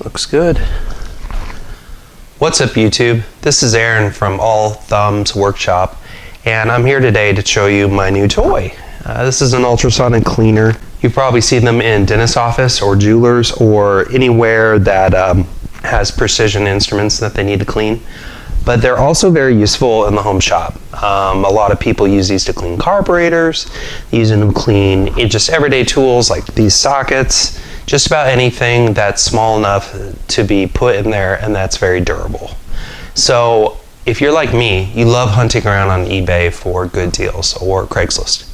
Looks good. What's up, YouTube? This is Aaron from All Thumbs Workshop, and I'm here today to show you my new toy. This is an ultrasonic cleaner. You've probably seen them in dentist office or jewelers or anywhere that has precision instruments that they need to clean. But they're also very useful in the home shop. A lot of people use these to clean carburetors, using them to clean just everyday tools like these sockets, just about anything that's small enough to be put in there and that's very durable. So if you're like me, you love hunting around on eBay for good deals or Craigslist.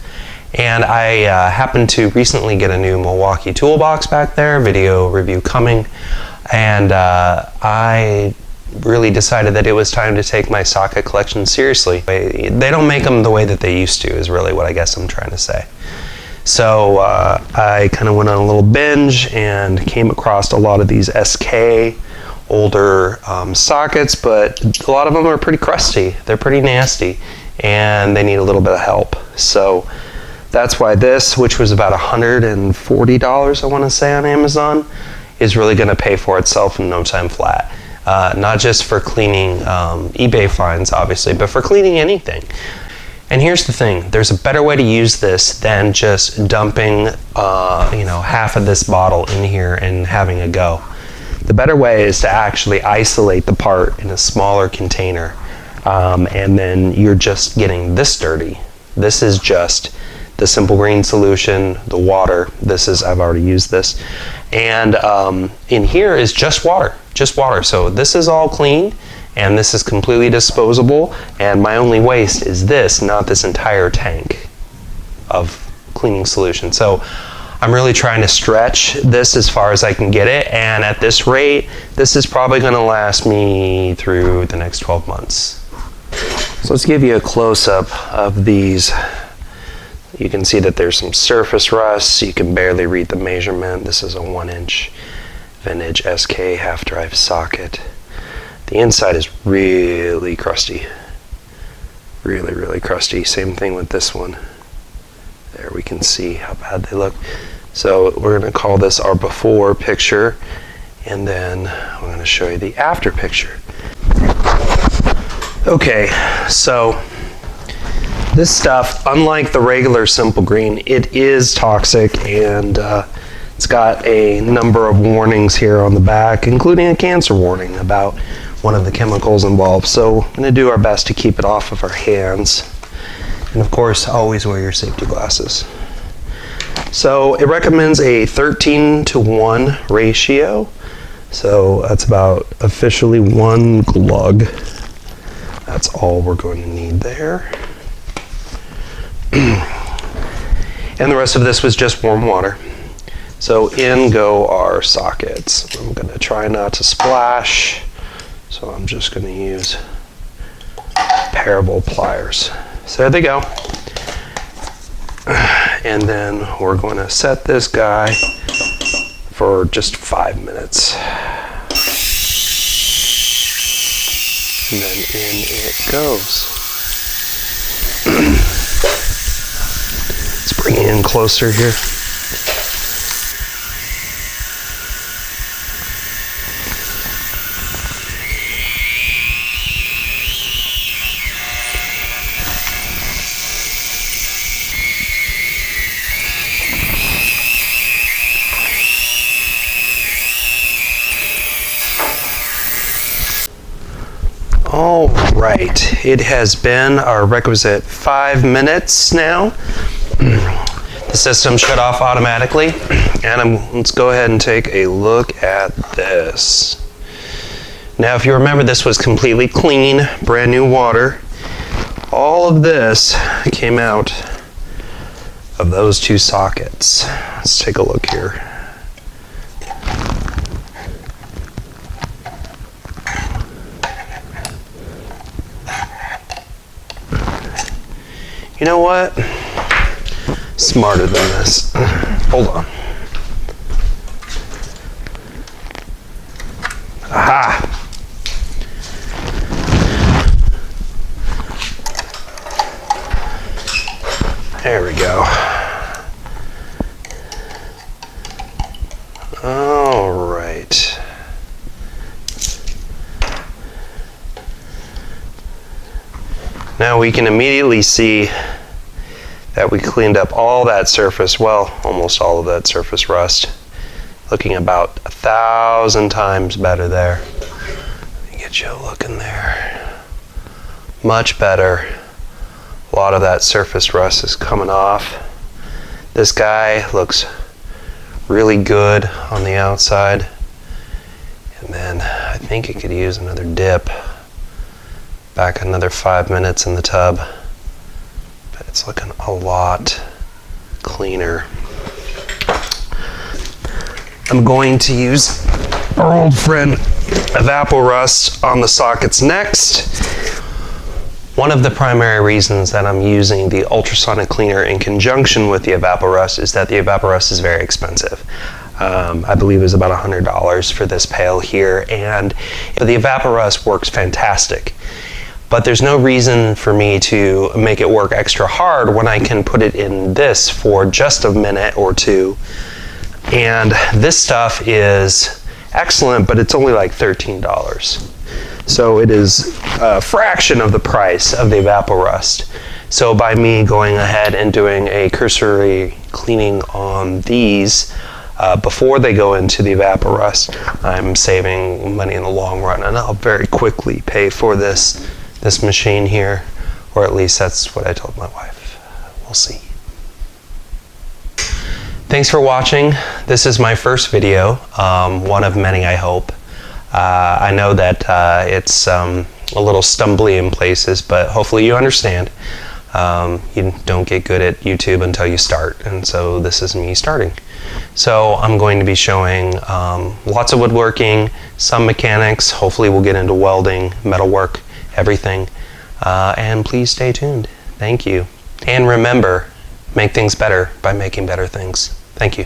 And I happened to recently get a new Milwaukee toolbox back there, video review coming, and I really decided that it was time to take my socket collection seriously. They don't make them the way that they used to, is really what I guess I'm trying to say. So I kind of went on a little binge and came across a lot of these SK older sockets, but a lot of them are pretty crusty. They're pretty nasty and they need a little bit of help. So that's why this, which was about $140 I want to say on Amazon, is really going to pay for itself in no time flat. Not just for cleaning eBay finds, obviously, but for cleaning anything. And here's the thing, there's a better way to use this than just dumping half of this bottle in here and having a go. The better way is to actually isolate the part in a smaller container, and then you're just getting this dirty. This is just the simple green solution, the water. This is, I've already used this. And in here is just water. So this is all clean, and this is completely disposable, and my only waste is this, not this entire tank of cleaning solution. So I'm really trying to stretch this as far as I can get it, and at this rate, this is probably going to last me through the next 12 months. So let's give you a close-up of these. You can see that there's some surface rust. You can barely read the measurement. This is a 1-inch vintage SK half-drive socket. The inside is really crusty. Really crusty. Same thing with this one. There we can see how bad they look. So we're going to call this our before picture, and then I'm going to show you the after picture. Okay, so this stuff, unlike the regular simple green, it is toxic, and it's got a number of warnings here on the back, including a cancer warning about one of the chemicals involved. So I'm going to do our best to keep it off of our hands. And of course, always wear your safety glasses. So it recommends a 13:1 ratio. So that's about officially 1 glug. That's all we're going to need there. And the rest of this was just warm water. So in go our sockets. I'm going to try not to splash, so I'm just going to use parable pliers. So there they go. And then we're going to set this guy for just 5 minutes. And then in it goes. Let's bring it in closer here. All right, it has been our requisite 5 minutes now. The system shut off automatically, and let's go ahead and take a look at this. Now, if you remember, this was completely clean, brand new water. All of this came out of those 2 sockets. Let's take a look here. You know what? Smarter than this. Hold on. Aha! There we go. All right. we can immediately see that we cleaned up all that surface, well, almost all of that surface rust. Looking about 1,000 times better there. Let me get you a look in there. Much better. A lot of that surface rust is coming off. This guy looks really good on the outside. And then I think it could use another dip. Back another 5 minutes in the tub. But it's looking a lot cleaner. I'm going to use our old friend Evapo-Rust on the sockets next. One of the primary reasons that I'm using the Ultrasonic Cleaner in conjunction with the Evapo-Rust is that the Evapo-Rust is very expensive. I believe it was about $100 for this pail here, and the Evapo-Rust works fantastic. But there's no reason for me to make it work extra hard when I can put it in this for just a minute or two. And this stuff is excellent, but it's only like $13. So it is a fraction of the price of the Evapo-Rust. So by me going ahead and doing a cursory cleaning on these before they go into the Evapo-Rust, I'm saving money in the long run, and I'll very quickly pay for this machine here, or at least that's what I told my wife. We'll see. Thanks for watching. This is my first video, one of many, I hope. I know that it's a little stumbly in places, but hopefully you understand. You don't get good at YouTube until you start, and so this is me starting. So I'm going to be showing lots of woodworking, some mechanics, hopefully we'll get into welding, metalwork, everything. And please stay tuned. Thank you. And remember, make things better by making better things. Thank you.